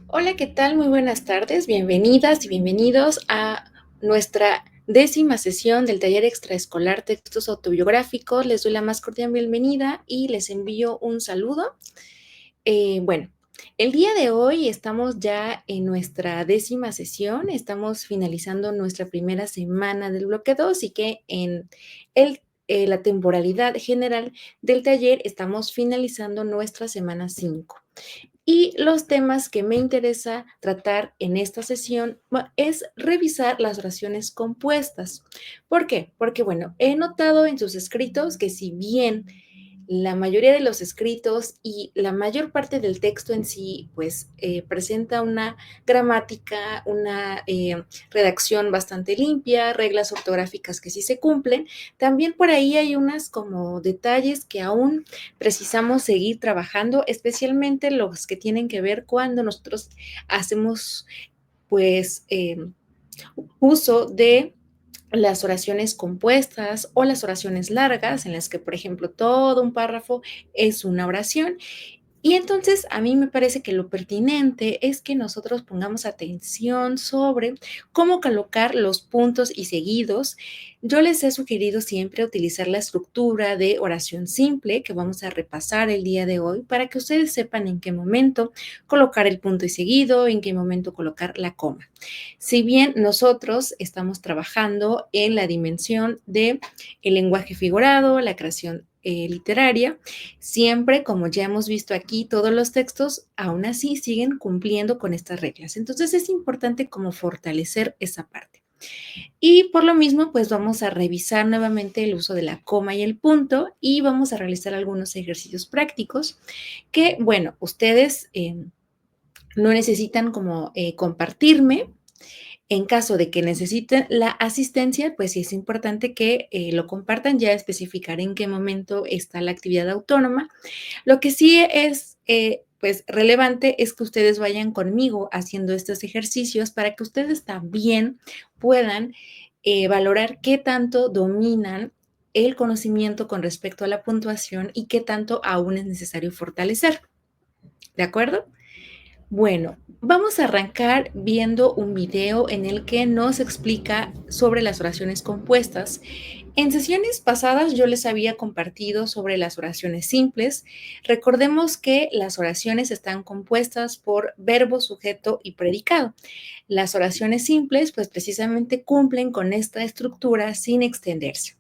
Hola, ¿qué tal? Muy buenas tardes. Bienvenidas y bienvenidos a nuestra 10ª sesión del taller extraescolar Textos Autobiográficos. Les doy la más cordial bienvenida y les envío un saludo. Bueno, el día de hoy estamos ya en nuestra 10ª sesión. Estamos finalizando nuestra primera semana del bloque 2 y que en la temporalidad general del taller estamos finalizando nuestra semana 5. Y los temas que me interesa tratar en esta sesión es revisar las oraciones compuestas. ¿Por qué? Porque, bueno, he notado en sus escritos que si bien la mayoría de los escritos y la mayor parte del texto en sí, pues presenta una gramática, una redacción bastante limpia, reglas ortográficas que sí se cumplen, también por ahí hay unas como detalles que aún precisamos seguir trabajando, especialmente los que tienen que ver cuando nosotros hacemos pues uso de las oraciones compuestas o las oraciones largas, en las que, por ejemplo, todo un párrafo es una oración. Y entonces a mí me parece que lo pertinente es que nosotros pongamos atención sobre cómo colocar los puntos y seguidos. Yo les he sugerido siempre utilizar la estructura de oración simple que vamos a repasar el día de hoy para que ustedes sepan en qué momento colocar el punto y seguido, en qué momento colocar la coma. Si bien nosotros estamos trabajando en la dimensión de el lenguaje figurado, la creación literaria, siempre, como ya hemos visto aquí, todos los textos aún así siguen cumpliendo con estas reglas. Entonces es importante como fortalecer esa parte. Y por lo mismo, pues vamos a revisar nuevamente el uso de la coma y el punto y vamos a realizar algunos ejercicios prácticos que, bueno, ustedes no necesitan como compartirme. En caso de que necesiten la asistencia, pues sí es importante que lo compartan, ya especificar en qué momento está la actividad autónoma. Lo que sí es, pues, relevante es que ustedes vayan conmigo haciendo estos ejercicios para que ustedes también puedan valorar qué tanto dominan el conocimiento con respecto a la puntuación y qué tanto aún es necesario fortalecer. ¿De acuerdo? Bueno, vamos a arrancar viendo un video en el que nos explica sobre las oraciones compuestas. En sesiones pasadas yo les había compartido sobre las oraciones simples. Recordemos que las oraciones están compuestas por verbo, sujeto y predicado. Las oraciones simples pues precisamente cumplen con esta estructura sin extenderse.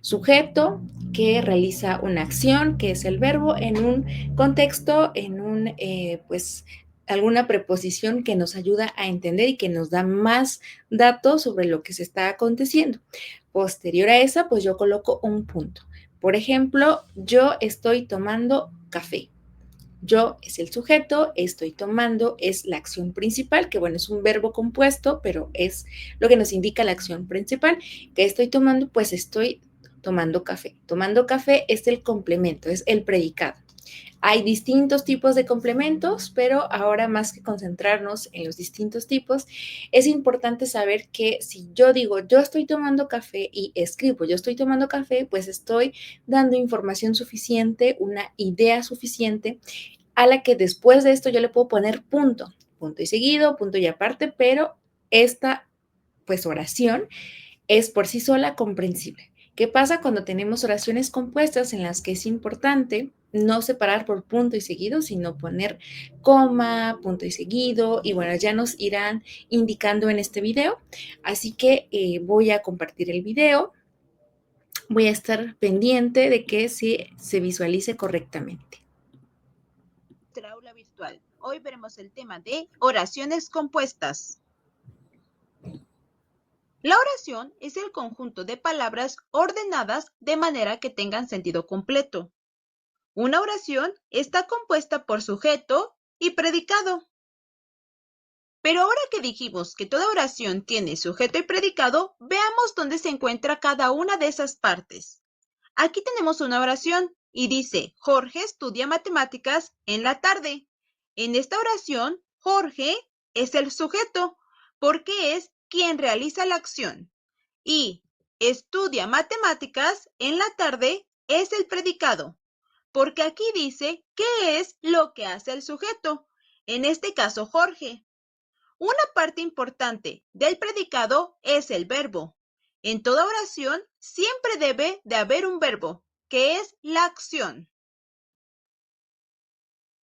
Sujeto que realiza una acción, que es el verbo, en un contexto, en un, pues, alguna preposición que nos ayuda a entender y que nos da más datos sobre lo que se está aconteciendo. Posterior a esa, pues yo coloco un punto. Por ejemplo, yo estoy tomando café. Yo es el sujeto, estoy tomando es la acción principal, que bueno, es un verbo compuesto, pero es lo que nos indica la acción principal. ¿Qué estoy tomando? Pues estoy tomando café. Tomando café es el complemento, es el predicado. Hay distintos tipos de complementos, pero ahora más que concentrarnos en los distintos tipos, es importante saber que si yo digo yo estoy tomando café y escribo yo estoy tomando café, pues estoy dando información suficiente, una idea suficiente a la que después de esto yo le puedo poner punto, punto y seguido, punto y aparte, pero esta pues oración es por sí sola comprensible. ¿Qué pasa cuando tenemos oraciones compuestas en las que es importante no separar por punto y seguido, sino poner coma, punto y seguido? Y bueno, ya nos irán indicando en este video. Así que voy a compartir el video. Voy a estar pendiente de que se visualice correctamente. Nuestra aula virtual. Hoy veremos el tema de oraciones compuestas. La oración es el conjunto de palabras ordenadas de manera que tengan sentido completo. Una oración está compuesta por sujeto y predicado. Pero ahora que dijimos que toda oración tiene sujeto y predicado, veamos dónde se encuentra cada una de esas partes. Aquí tenemos una oración y dice, Jorge estudia matemáticas en la tarde. En esta oración, Jorge es el sujeto porque es quien realiza la acción. Y estudia matemáticas en la tarde es el predicado, porque aquí dice qué es lo que hace el sujeto. en este caso Jorge. Una parte importante del predicado es el verbo. En toda oración siempre debe de haber un verbo, que es la acción.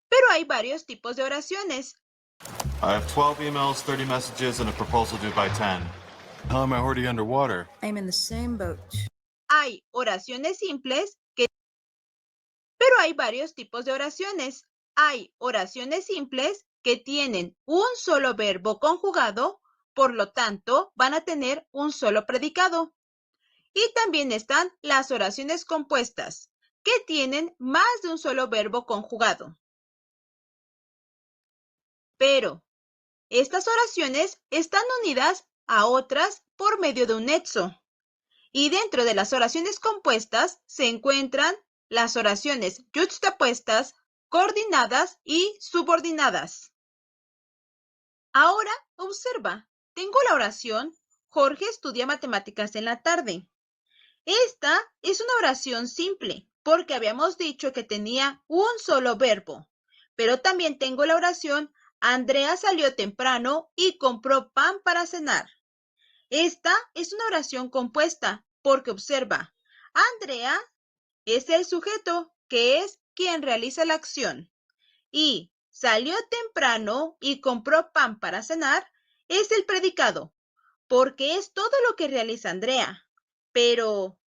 Pero hay varios tipos de oraciones. I have 12 emails, 30 messages, and a proposal due by 10. How am I already underwater? I'm in the same boat. Hay oraciones simples pero hay varios tipos de oraciones. Hay oraciones simples que tienen un solo verbo conjugado, por lo tanto, van a tener un solo predicado. Y también están las oraciones compuestas, que tienen más de un solo verbo conjugado. Pero estas oraciones están unidas a otras por medio de un nexo. Y dentro de las oraciones compuestas se encuentran las oraciones yuxtapuestas, coordinadas y subordinadas. Ahora observa, tengo la oración Jorge estudia matemáticas en la tarde. Esta es una oración simple porque habíamos dicho que tenía un solo verbo, pero también tengo la oración Andrea salió temprano y compró pan para cenar. Esta es una oración compuesta porque observa, Andrea es el sujeto que es quien realiza la acción y salió temprano y compró pan para cenar es el predicado porque es todo lo que realiza Andrea. Pero,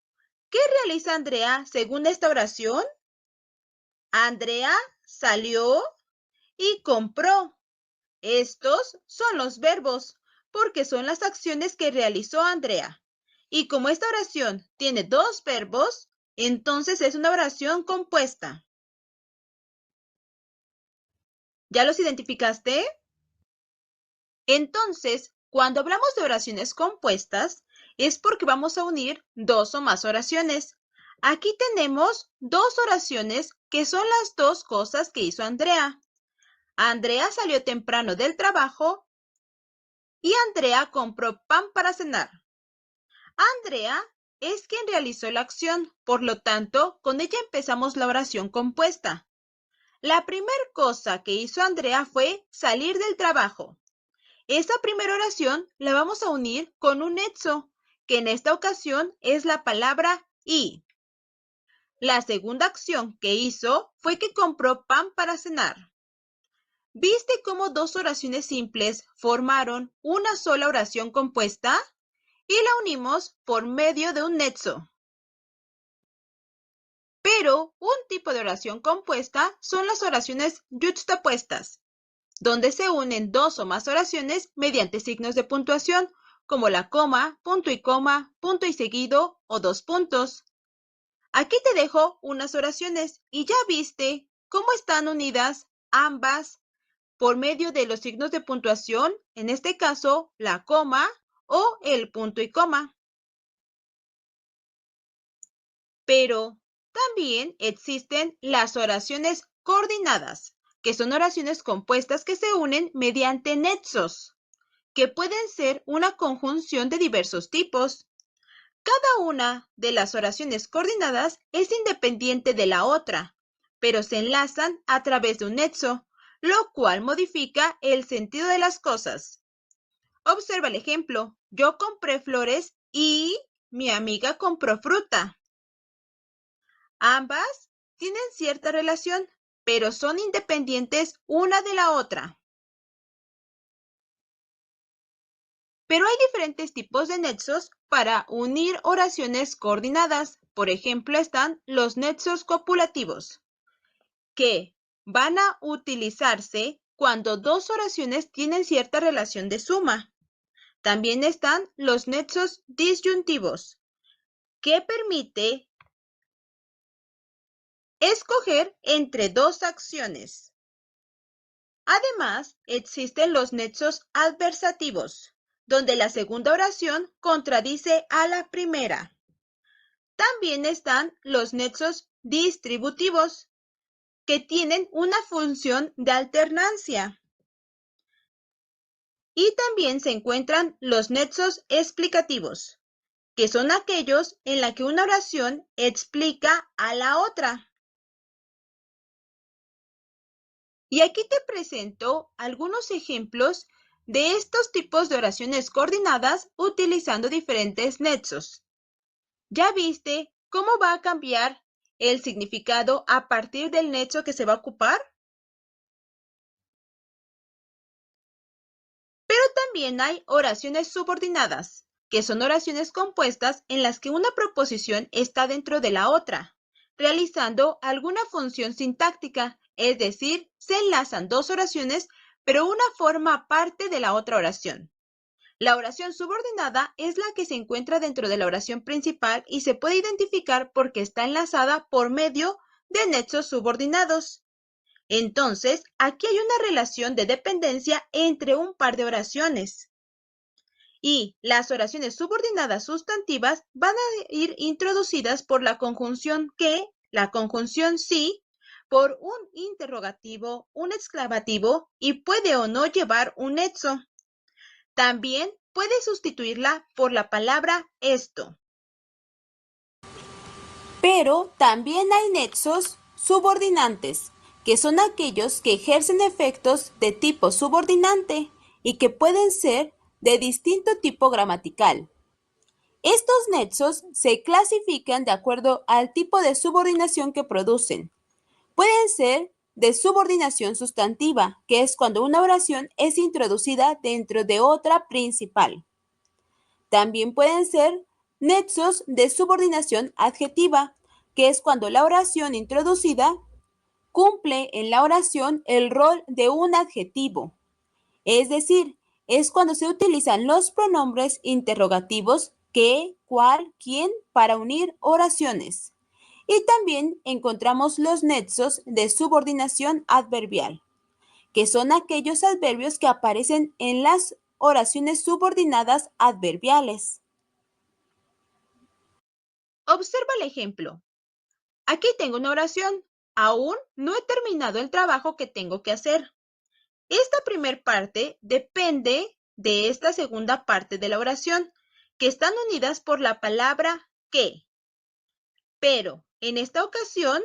¿qué realiza Andrea según esta oración? Andrea salió y compró. Estos son los verbos, porque son las acciones que realizó Andrea. Y como esta oración tiene dos verbos, entonces es una oración compuesta. ¿Ya los identificaste? Entonces, cuando hablamos de oraciones compuestas, es porque vamos a unir dos o más oraciones. Aquí tenemos dos oraciones que son las dos cosas que hizo Andrea. Andrea salió temprano del trabajo y Andrea compró pan para cenar. Andrea es quien realizó la acción, por lo tanto, con ella empezamos la oración compuesta. La primera cosa que hizo Andrea fue salir del trabajo. Esa primera oración la vamos a unir con un nexo, que en esta ocasión es la palabra y. La segunda acción que hizo fue que compró pan para cenar. ¿Viste cómo dos oraciones simples formaron una sola oración compuesta? Y la unimos por medio de un nexo. Pero un tipo de oración compuesta son las oraciones yuxtapuestas, donde se unen dos o más oraciones mediante signos de puntuación, como la coma, punto y seguido o dos puntos. Aquí te dejo unas oraciones y ya viste cómo están unidas ambas por medio de los signos de puntuación, en este caso la coma o el punto y coma. Pero también existen las oraciones coordinadas, que son oraciones compuestas que se unen mediante nexos, que pueden ser una conjunción de diversos tipos. Cada una de las oraciones coordinadas es independiente de la otra, pero se enlazan a través de un nexo, lo cual modifica el sentido de las cosas. Observa el ejemplo. Yo compré flores y mi amiga compró fruta. Ambas tienen cierta relación, pero son independientes una de la otra. Pero hay diferentes tipos de nexos para unir oraciones coordinadas. Por ejemplo, están los nexos copulativos, que van a utilizarse cuando dos oraciones tienen cierta relación de suma. También están los nexos disyuntivos, que permite escoger entre dos acciones. Además, existen los nexos adversativos, donde la segunda oración contradice a la primera. También están los nexos distributivos, que tienen una función de alternancia. Y también se encuentran los nexos explicativos, que son aquellos en la que una oración explica a la otra. Y aquí te presento algunos ejemplos de estos tipos de oraciones coordinadas utilizando diferentes nexos. ¿Ya viste cómo va a cambiar el significado a partir del nexo que se va a ocupar? Pero también hay oraciones subordinadas, que son oraciones compuestas en las que una proposición está dentro de la otra, realizando alguna función sintáctica, es decir, se enlazan dos oraciones, pero una forma parte de la otra oración. La oración subordinada es la que se encuentra dentro de la oración principal y se puede identificar porque está enlazada por medio de nexos subordinados. Entonces, aquí hay una relación de dependencia entre un par de oraciones. Y las oraciones subordinadas sustantivas van a ir introducidas por la conjunción que, la conjunción sí, por un interrogativo, un exclamativo y puede o no llevar un nexo. También puede sustituirla por la palabra esto. Pero también hay nexos subordinantes, que son aquellos que ejercen efectos de tipo subordinante y que pueden ser de distinto tipo gramatical. Estos nexos se clasifican de acuerdo al tipo de subordinación que producen. Pueden ser de subordinación sustantiva, que es cuando una oración es introducida dentro de otra principal. También pueden ser nexos de subordinación adjetiva, que es cuando la oración introducida cumple en la oración el rol de un adjetivo. Es decir, es cuando se utilizan los pronombres interrogativos qué, cuál, quién para unir oraciones. Y también encontramos los nexos de subordinación adverbial, que son aquellos adverbios que aparecen en las oraciones subordinadas adverbiales. Observa el ejemplo. Aquí tengo una oración. Aún no he terminado el trabajo que tengo que hacer. Esta primera parte depende de esta segunda parte de la oración, que están unidas por la palabra que. Pero en esta ocasión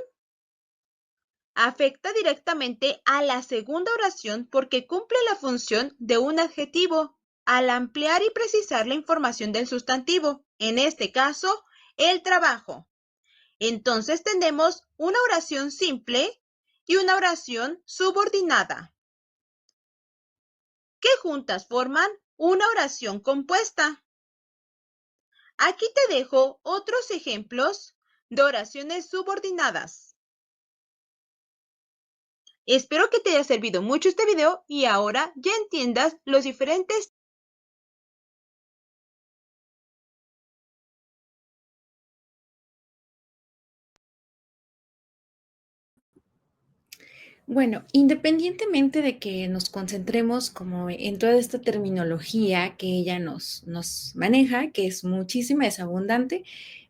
afecta directamente a la segunda oración porque cumple la función de un adjetivo al ampliar y precisar la información del sustantivo, en este caso, el trabajo. Entonces tenemos una oración simple y una oración subordinada, que juntas forman una oración compuesta. Aquí te dejo otros ejemplos de oraciones subordinadas. Espero que te haya servido mucho este video y ahora ya entiendas los diferentes. Bueno, independientemente de que nos concentremos como en toda esta terminología que ella nos maneja, que es muchísima, es abundante.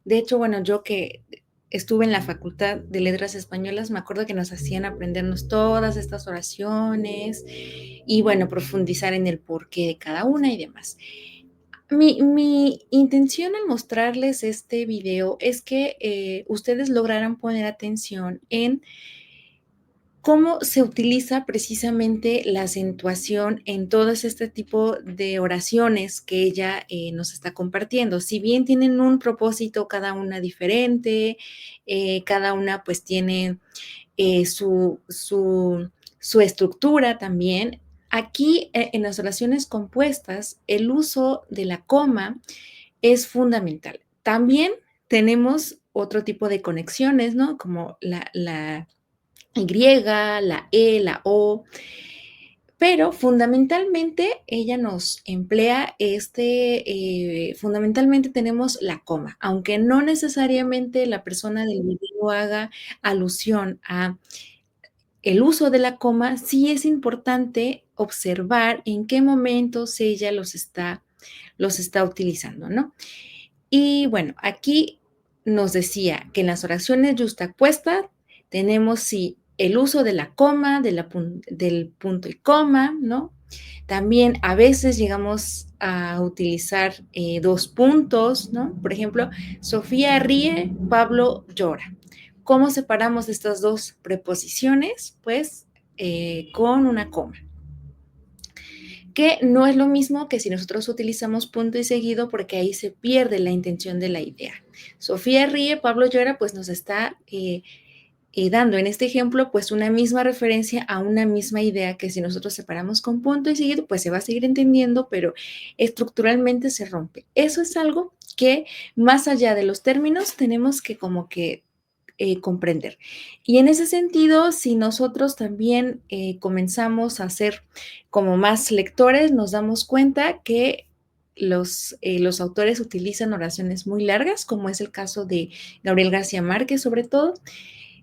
De hecho, bueno, yo que estuve en la Facultad de Letras Españolas, me acuerdo que nos hacían aprendernos todas estas oraciones y, bueno, profundizar en el porqué de cada una y demás. Mi intención al mostrarles este video es que ustedes lograran poner atención en cómo se utiliza precisamente la acentuación en todo este tipo de oraciones que ella nos está compartiendo. Si bien tienen un propósito cada una diferente, cada una pues tiene su estructura también. Aquí en las oraciones compuestas, el uso de la coma es fundamental. También tenemos otro tipo de conexiones, ¿no? Como la Y, la E, la O, pero fundamentalmente ella nos emplea fundamentalmente tenemos la coma, aunque no necesariamente la persona del video haga alusión a el uso de la coma, sí es importante observar en qué momentos ella los está utilizando, ¿no? Y bueno, aquí nos decía que en las oraciones yuxtapuestas tenemos sí el uso de la coma, del punto y coma, ¿no? También a veces llegamos a utilizar dos puntos, ¿no? Por ejemplo, Sofía ríe, Pablo llora. ¿Cómo separamos estas dos preposiciones? Pues con una coma, que no es lo mismo que si nosotros utilizamos punto y seguido, porque ahí se pierde la intención de la idea. Sofía ríe, Pablo llora, pues nos está dando en este ejemplo pues una misma referencia a una misma idea, que si nosotros separamos con punto y seguido pues se va a seguir entendiendo, pero estructuralmente se rompe. Eso es algo que más allá de los términos tenemos que como que comprender. Y en ese sentido, si nosotros también comenzamos a ser como más lectores, nos damos cuenta que los autores utilizan oraciones muy largas, como es el caso de Gabriel García Márquez, sobre todo,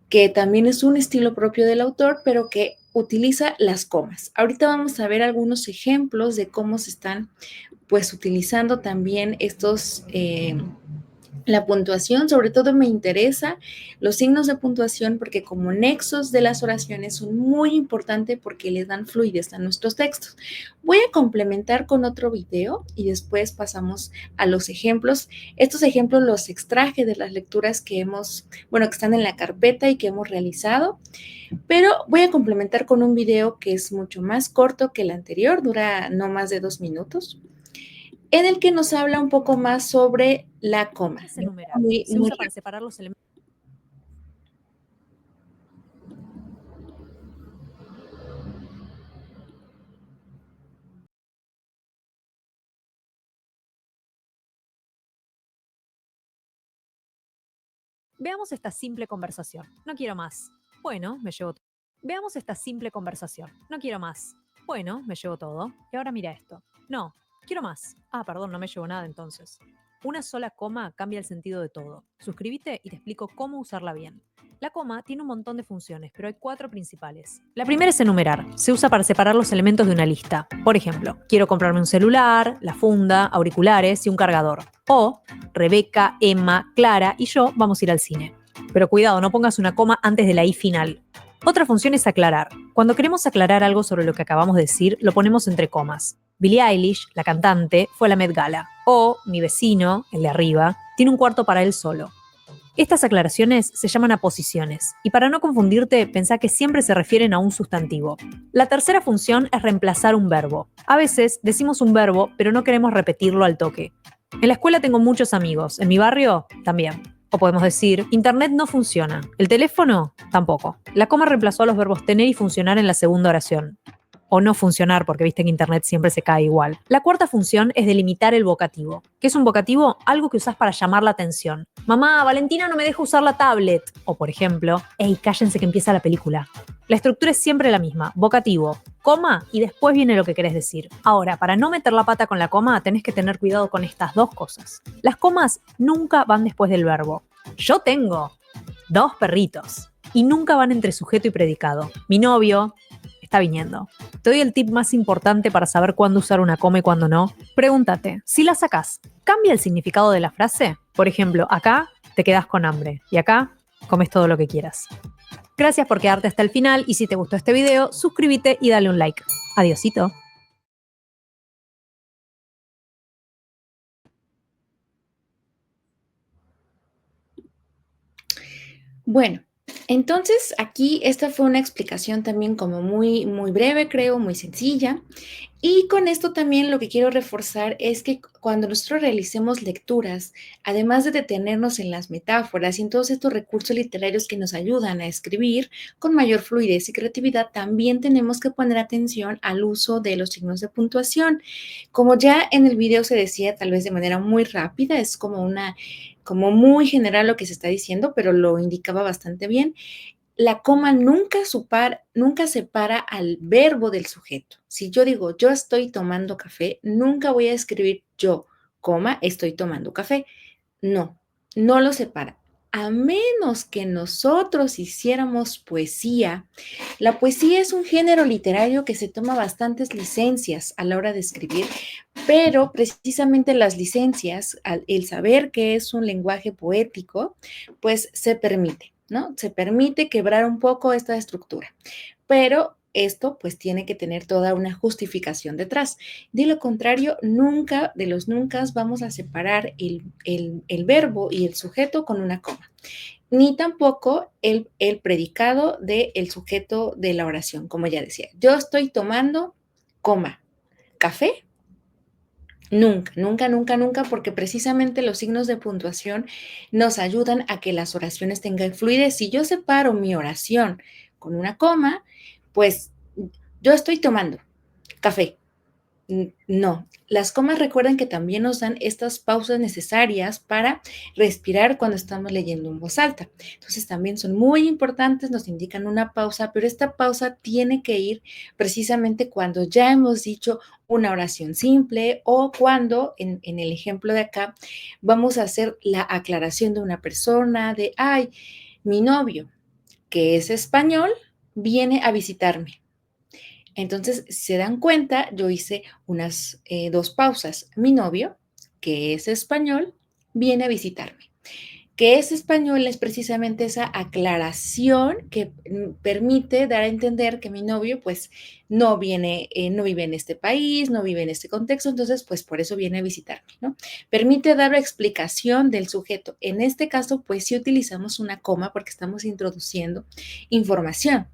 que también es un estilo propio del autor, pero que utiliza las comas. Ahorita vamos a ver algunos ejemplos de cómo se están pues utilizando también estos la puntuación. Sobre todo me interesa los signos de puntuación porque como nexos de las oraciones son muy importantes porque les dan fluidez a nuestros textos. Voy a complementar con otro video y después pasamos a los ejemplos. Estos ejemplos los extraje de las lecturas que que están en la carpeta y que hemos realizado, pero voy a complementar con un video que es mucho más corto que el anterior, dura no más de 2 minutos, en el que nos habla un poco más sobre la coma. Se usa para separar los elementos. Veamos esta simple conversación. No quiero más. Bueno, me llevo todo. Veamos esta simple conversación. No quiero más. Bueno, me llevo todo. Y ahora mira esto. No, quiero más. Ah, perdón, no me llevo nada entonces. Una sola coma cambia el sentido de todo. Suscríbete y te explico cómo usarla bien. La coma tiene un montón de funciones, pero hay 4 principales. La primera es enumerar. Se usa para separar los elementos de una lista. Por ejemplo, quiero comprarme un celular, la funda, auriculares y un cargador. O Rebeca, Emma, Clara y yo vamos a ir al cine. Pero cuidado, no pongas una coma antes de la I final. Otra función es aclarar. Cuando queremos aclarar algo sobre lo que acabamos de decir, lo ponemos entre comas. Billie Eilish, la cantante, fue a la Met Gala. O mi vecino, el de arriba, tiene un cuarto para él solo. Estas aclaraciones se llaman aposiciones, y para no confundirte, pensá que siempre se refieren a un sustantivo. La tercera función es reemplazar un verbo. A veces decimos un verbo, pero no queremos repetirlo al toque. En la escuela tengo muchos amigos, en mi barrio también. O podemos decir, Internet no funciona, el teléfono tampoco. La coma reemplazó a los verbos tener y funcionar en la segunda oración. O no funcionar, porque viste que Internet siempre se cae igual. La cuarta función es delimitar el vocativo. ¿Qué es un vocativo? Algo que usás para llamar la atención. Mamá, Valentina no me deja usar la tablet. O por ejemplo, hey, cállense que empieza la película. La estructura es siempre la misma. Vocativo, coma y después viene lo que querés decir. Ahora, para no meter la pata con la coma, tenés que tener cuidado con estas 2 cosas. Las comas nunca van después del verbo. Yo tengo 2 perritos. Y nunca van entre sujeto y predicado. Mi novio está viniendo. Te doy el tip más importante para saber cuándo usar una coma y cuándo no. Pregúntate, si la sacás, ¿cambia el significado de la frase? Por ejemplo, acá te quedas con hambre y acá comes todo lo que quieras. Gracias por quedarte hasta el final y si te gustó este video, suscríbete y dale un like. Adiosito. Bueno, entonces aquí esta fue una explicación también como muy, muy breve, creo, muy sencilla. Y con esto también lo que quiero reforzar es que cuando nosotros realicemos lecturas, además de detenernos en las metáforas y en todos estos recursos literarios que nos ayudan a escribir con mayor fluidez y creatividad, también tenemos que poner atención al uso de los signos de puntuación. Como ya en el video se decía, tal vez de manera muy rápida, es como muy general lo que se está diciendo, pero lo indicaba bastante bien. La coma nunca separa al verbo del sujeto. Si yo digo yo estoy tomando café, nunca voy a escribir yo, coma, estoy tomando café. No, no lo separa. A menos que nosotros hiciéramos poesía. La poesía es un género literario que se toma bastantes licencias a la hora de escribir, pero precisamente las licencias, el saber que es un lenguaje poético, pues se permite, ¿no? Se permite quebrar un poco esta estructura, pero esto pues tiene que tener toda una justificación detrás. De lo contrario, nunca, de los nunca, vamos a separar el verbo y el sujeto con una coma. ni tampoco el predicado del sujeto de la oración, como ya decía. Yo estoy tomando, coma, café. Nunca, nunca, nunca, nunca, porque precisamente los signos de puntuación nos ayudan a que las oraciones tengan fluidez. Si yo separo mi oración con una coma, pues yo estoy tomando café. No, las comas recuerden que también nos dan estas pausas necesarias para respirar cuando estamos leyendo en voz alta. Entonces también son muy importantes, nos indican una pausa, pero esta pausa tiene que ir precisamente cuando ya hemos dicho una oración simple o cuando, en el ejemplo de acá, vamos a hacer la aclaración de una persona de, ay, mi novio, que es español, viene a visitarme. Entonces, si se dan cuenta, yo hice unas 2 pausas. Mi novio, que es español, viene a visitarme. Que es español es precisamente esa aclaración que permite dar a entender que mi novio, pues, no viene, no vive en este país, no vive en este contexto, entonces, pues, por eso viene a visitarme, ¿no? Permite dar la explicación del sujeto. En este caso, pues, sí utilizamos una coma porque estamos introduciendo información.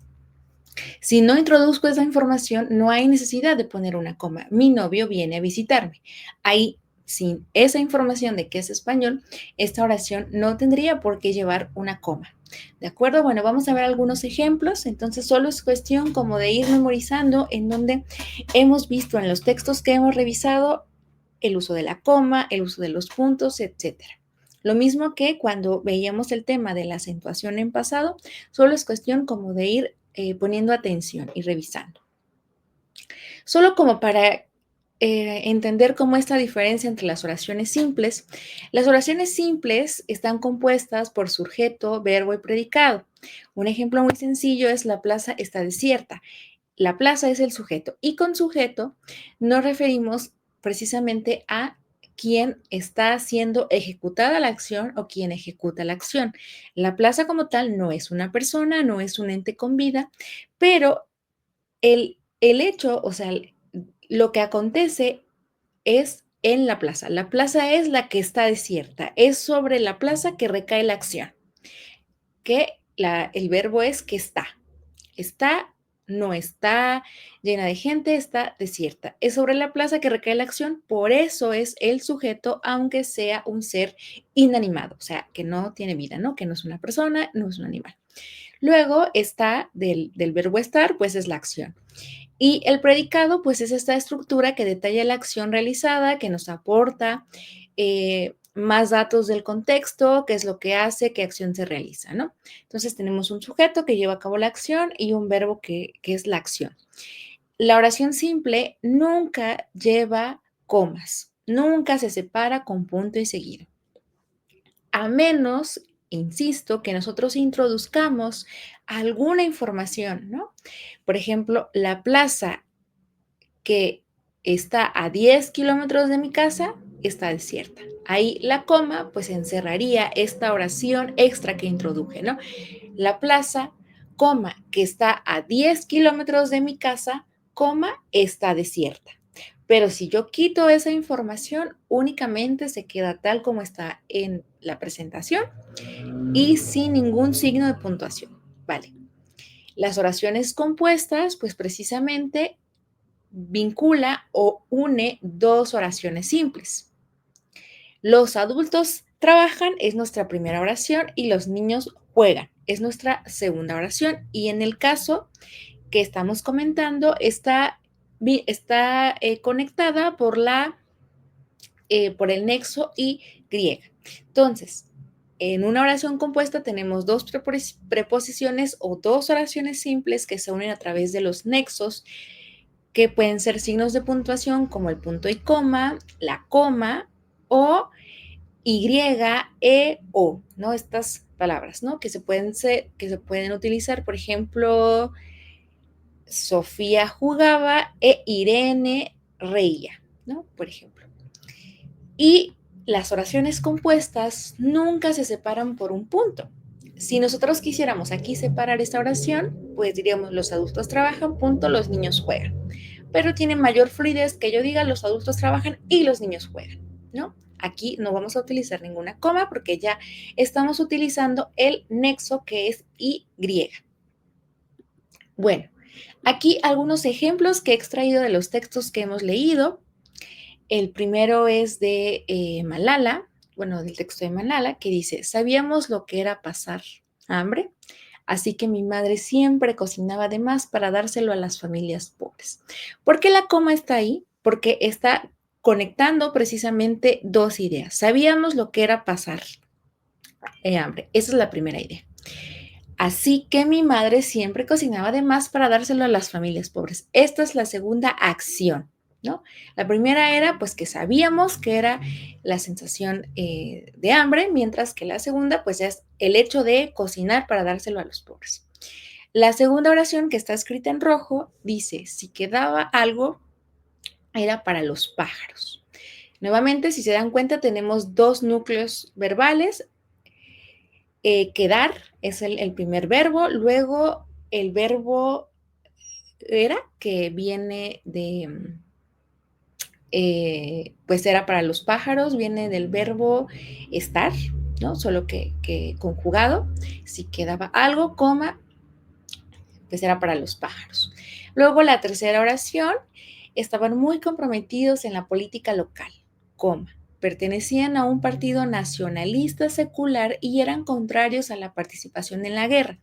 Si no introduzco esa información, no hay necesidad de poner una coma. Mi novio viene a visitarme. Ahí, sin esa información de que es español, esta oración no tendría por qué llevar una coma. ¿De acuerdo? Bueno, vamos a ver algunos ejemplos. Entonces, solo es cuestión como de ir memorizando en donde hemos visto en los textos que hemos revisado el uso de la coma, el uso de los puntos, etcétera. Lo mismo que cuando veíamos el tema de la acentuación en pasado, solo es cuestión como de ir poniendo atención y revisando. Solo como para entender cómo esta diferencia entre las oraciones simples. Las oraciones simples están compuestas por sujeto, verbo y predicado. Un ejemplo muy sencillo es la plaza está desierta. La plaza es el sujeto y con sujeto nos referimos precisamente a quién está siendo ejecutada la acción o quién ejecuta la acción. La plaza como tal no es una persona, no es un ente con vida, pero el hecho, o sea, lo que acontece es en la plaza. La plaza es la que está desierta, es sobre la plaza que recae la acción, que el verbo es que está. Está, no está llena de gente, está desierta. Es sobre la plaza que recae la acción, por eso es el sujeto, aunque sea un ser inanimado, o sea, que no tiene vida, ¿no? Que no es una persona, no es un animal. Luego está del verbo estar, pues es la acción. Y el predicado, pues es esta estructura que detalla la acción realizada, que nos aporta más datos del contexto, qué es lo que hace, qué acción se realiza, ¿no? Entonces tenemos un sujeto que lleva a cabo la acción y un verbo que es la acción. La oración simple nunca lleva comas, nunca se separa con punto y seguido. A menos, insisto, que nosotros introduzcamos alguna información, ¿no? Por ejemplo, la plaza que está a 10 kilómetros de mi casa está desierta. Ahí la coma pues encerraría esta oración extra que introduje, ¿no? La plaza, coma, que está a 10 kilómetros de mi casa, coma, está desierta. Pero si yo quito esa información, únicamente se queda tal como está en la presentación y sin ningún signo de puntuación. Vale. Las oraciones compuestas, pues precisamente vincula o une 2 oraciones simples. Los adultos trabajan es nuestra primera oración y los niños juegan es nuestra segunda oración. Y en el caso que estamos comentando, está conectada por el nexo y griega. Entonces, en una oración compuesta tenemos 2 preposiciones o 2 oraciones simples que se unen a través de los nexos, que pueden ser signos de puntuación como el punto y coma, la coma o y, e, o, ¿no? Estas palabras, ¿no? Que se pueden utilizar, por ejemplo, Sofía jugaba e Irene reía, ¿no? Por ejemplo. Y las oraciones compuestas nunca se separan por un punto. Si nosotros quisiéramos aquí separar esta oración, pues diríamos los adultos trabajan, punto, los niños juegan. Pero tiene mayor fluidez que yo diga los adultos trabajan y los niños juegan, ¿no? aquí no vamos a utilizar ninguna coma porque ya estamos utilizando el nexo que es Y. Bueno, aquí algunos ejemplos que he extraído de los textos que hemos leído. El primero es de Malala, bueno, del texto de Malala, que dice, sabíamos lo que era pasar hambre, así que mi madre siempre cocinaba de más para dárselo a las familias pobres. ¿Por qué la coma está ahí? Porque está conectando precisamente dos ideas. Sabíamos lo que era pasar hambre. Esa es la primera idea. Así que mi madre siempre cocinaba de más para dárselo a las familias pobres. Esta es la segunda acción, ¿no? La primera era pues que sabíamos que era la sensación de hambre, mientras que la segunda pues es el hecho de cocinar para dárselo a los pobres. La segunda oración, que está escrita en rojo, dice, si quedaba algo, era para los pájaros. Nuevamente, si se dan cuenta, tenemos dos núcleos verbales. Quedar es el primer verbo, luego el verbo era, que viene de, pues era para los pájaros, viene del verbo estar, ¿no? Solo que conjugado. Si quedaba algo, coma, pues era para los pájaros. Luego la tercera oración, estaban muy comprometidos en la política local, coma. Pertenecían a un partido nacionalista secular y eran contrarios a la participación en la guerra.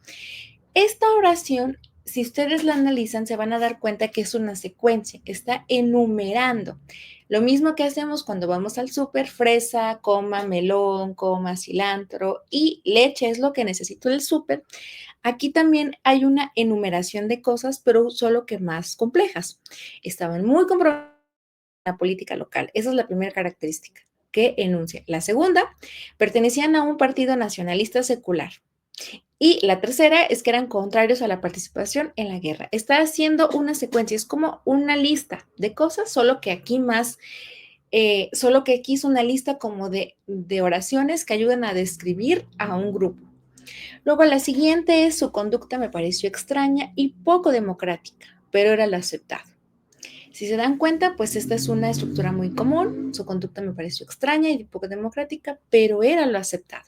Esta oración, si ustedes la analizan, se van a dar cuenta que es una secuencia, está enumerando. Lo mismo que hacemos cuando vamos al súper, fresa, coma, melón, coma, cilantro y leche es lo que necesito del súper. Aquí también hay una enumeración de cosas, pero solo que más complejas. Estaban muy comprometidos en la política local. Esa es la primera característica que enuncia. La segunda, pertenecían a un partido nacionalista secular. Y la tercera es que eran contrarios a la participación en la guerra. Está haciendo una secuencia, es como una lista de cosas, solo que aquí es una lista como de oraciones que ayudan a describir a un grupo. Luego la siguiente es, su conducta me pareció extraña y poco democrática, pero era lo aceptado. Si se dan cuenta, pues esta es una estructura muy común. Su conducta me pareció extraña y poco democrática, pero era lo aceptado.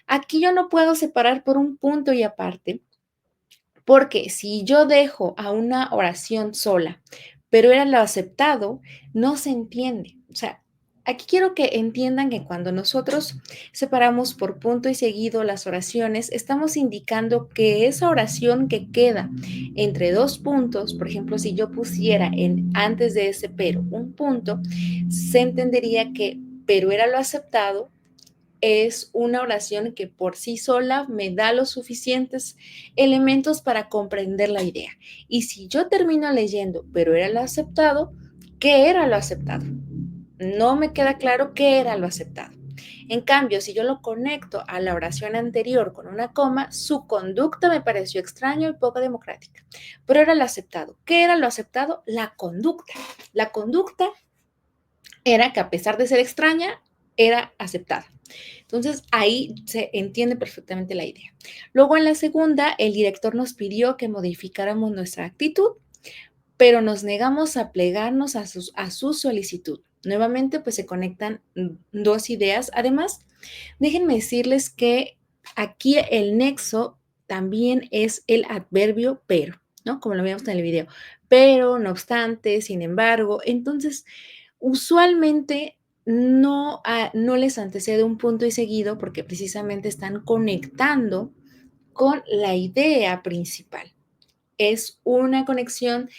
Aquí yo no puedo separar por un punto y aparte, porque si yo dejo a una oración sola, pero era lo aceptado, no se entiende. O sea, aquí quiero que entiendan que cuando nosotros separamos por punto y seguido las oraciones, estamos indicando que esa oración que queda entre dos puntos, por ejemplo, si yo pusiera antes de ese pero un punto, se entendería que pero era lo aceptado es una oración que por sí sola me da los suficientes elementos para comprender la idea. Y si yo termino leyendo, pero era lo aceptado, ¿qué era lo aceptado? No me queda claro qué era lo aceptado. En cambio, si yo lo conecto a la oración anterior con una coma, su conducta me pareció extraña y poco democrática, pero era lo aceptado. ¿Qué era lo aceptado? La conducta. La conducta era que a pesar de ser extraña, era aceptada. Entonces, ahí se entiende perfectamente la idea. Luego, en la segunda, el director nos pidió que modificáramos nuestra actitud, pero nos negamos a plegarnos a su solicitud. Nuevamente, pues se conectan dos ideas. Además, déjenme decirles que aquí el nexo también es el adverbio pero, ¿no? Como lo vimos en el video. Pero, no obstante, sin embargo. Entonces, usualmente no les antecede un punto y seguido porque precisamente están conectando con la idea principal. Es una conexión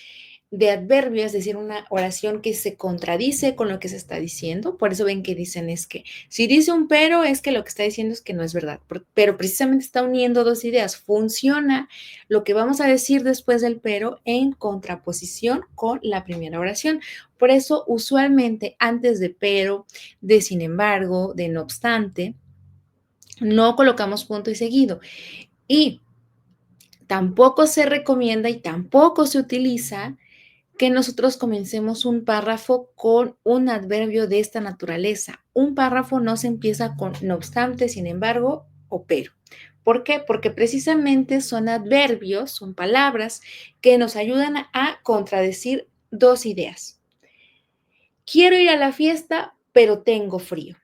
de adverbio, es decir, una oración que se contradice con lo que se está diciendo. Por eso ven que dicen es que si dice un pero es que lo que está diciendo es que no es verdad, pero precisamente está uniendo dos ideas. Funciona lo que vamos a decir después del pero en contraposición con la primera oración. Por eso usualmente antes de pero, de sin embargo, de no obstante, no colocamos punto y seguido. Y tampoco se recomienda y tampoco se utiliza que nosotros comencemos un párrafo con un adverbio de esta naturaleza. Un párrafo no se empieza con no obstante, sin embargo o pero. ¿Por qué? Porque precisamente son adverbios, son palabras que nos ayudan a contradecir dos ideas. Quiero ir a la fiesta, pero tengo frío.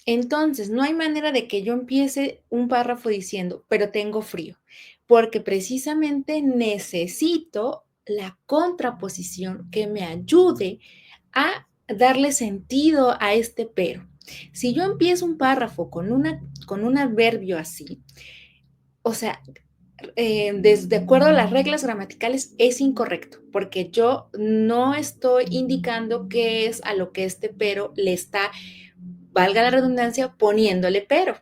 Entonces, no hay manera de que yo empiece un párrafo diciendo, pero tengo frío, porque precisamente necesito la contraposición que me ayude a darle sentido a este pero. Si yo empiezo un párrafo con un adverbio así, o sea, de acuerdo a las reglas gramaticales es incorrecto, porque yo no estoy indicando qué es a lo que este pero le está, valga la redundancia, poniéndole pero,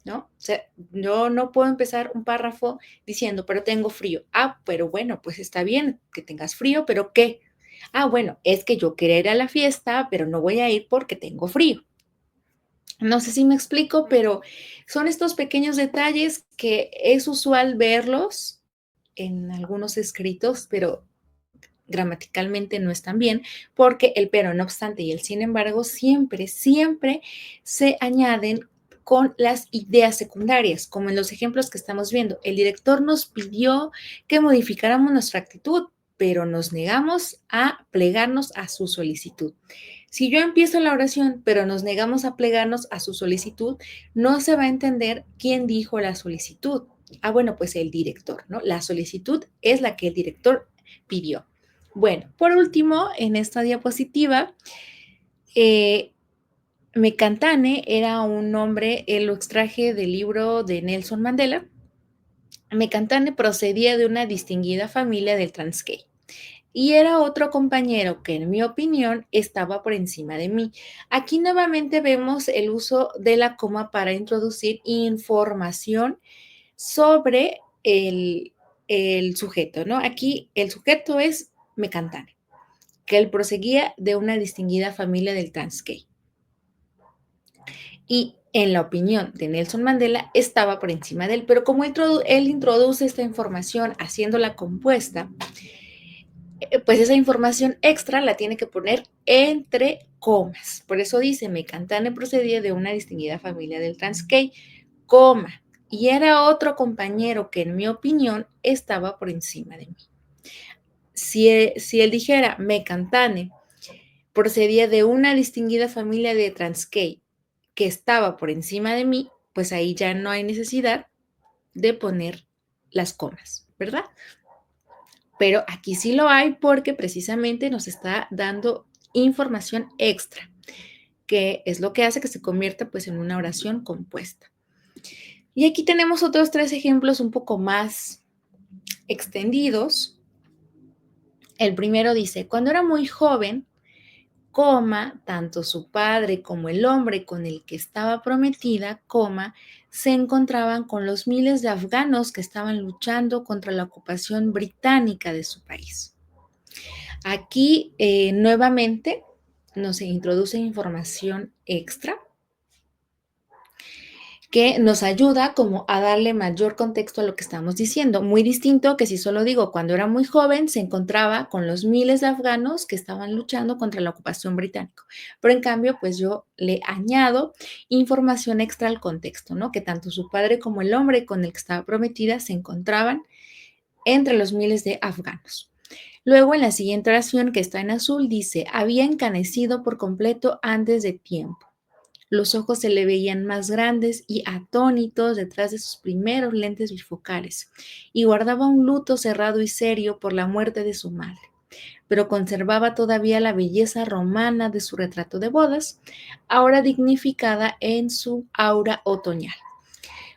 ¿no? O sea, yo no puedo empezar un párrafo diciendo, pero tengo frío. Ah, pero bueno, pues está bien que tengas frío, pero ¿qué? Ah, bueno, es que yo quería ir a la fiesta, pero no voy a ir porque tengo frío. No sé si me explico, pero son estos pequeños detalles que es usual verlos en algunos escritos, pero gramaticalmente no están bien, porque el pero, no obstante, y el sin embargo, siempre se añaden con las ideas secundarias, como en los ejemplos que estamos viendo. El director nos pidió que modificáramos nuestra actitud, pero nos negamos a plegarnos a su solicitud. Si yo empiezo la oración, pero nos negamos a plegarnos a su solicitud, no se va a entender quién dijo la solicitud. Ah, bueno, pues el director, ¿no? La solicitud es la que el director pidió. Bueno, por último, en esta diapositiva, Mekantane era un nombre, lo extraje del libro de Nelson Mandela. Mekantane procedía de una distinguida familia del Transkei y era otro compañero que, en mi opinión, estaba por encima de mí. Aquí nuevamente vemos el uso de la coma para introducir información sobre el sujeto, ¿no? Aquí el sujeto es Mekantane, que él proseguía de una distinguida familia del Transkei. Y en la opinión de Nelson Mandela estaba por encima de él, pero como él introduce esta información haciéndola compuesta, pues esa información extra la tiene que poner entre comas. Por eso dice, Mekantane procedía de una distinguida familia del Transkei, coma, y era otro compañero que, en mi opinión, estaba por encima de mí. Si él dijera, Mekantane procedía de una distinguida familia de Transkei que estaba por encima de mí, pues ahí ya no hay necesidad de poner las comas, ¿verdad? Pero aquí sí lo hay porque precisamente nos está dando información extra, que es lo que hace que se convierta pues en una oración compuesta. Y aquí tenemos otros 3 ejemplos un poco más extendidos. El primero dice, cuando era muy joven, coma, tanto su padre como el hombre con el que estaba prometida, coma, se encontraban con los miles de afganos que estaban luchando contra la ocupación británica de su país. Aquí nuevamente nos introduce información extra que nos ayuda como a darle mayor contexto a lo que estamos diciendo. Muy distinto que si solo digo, cuando era muy joven se encontraba con los miles de afganos que estaban luchando contra la ocupación británica. Pero en cambio, pues yo le añado información extra al contexto, ¿no? Que tanto su padre como el hombre con el que estaba prometida se encontraban entre los miles de afganos. Luego, en la siguiente oración, que está en azul, dice, había encanecido por completo antes de tiempo. Los ojos se le veían más grandes y atónitos detrás de sus primeros lentes bifocales, y guardaba un luto cerrado y serio por la muerte de su madre, pero conservaba todavía la belleza romana de su retrato de bodas, ahora dignificada en su aura otoñal.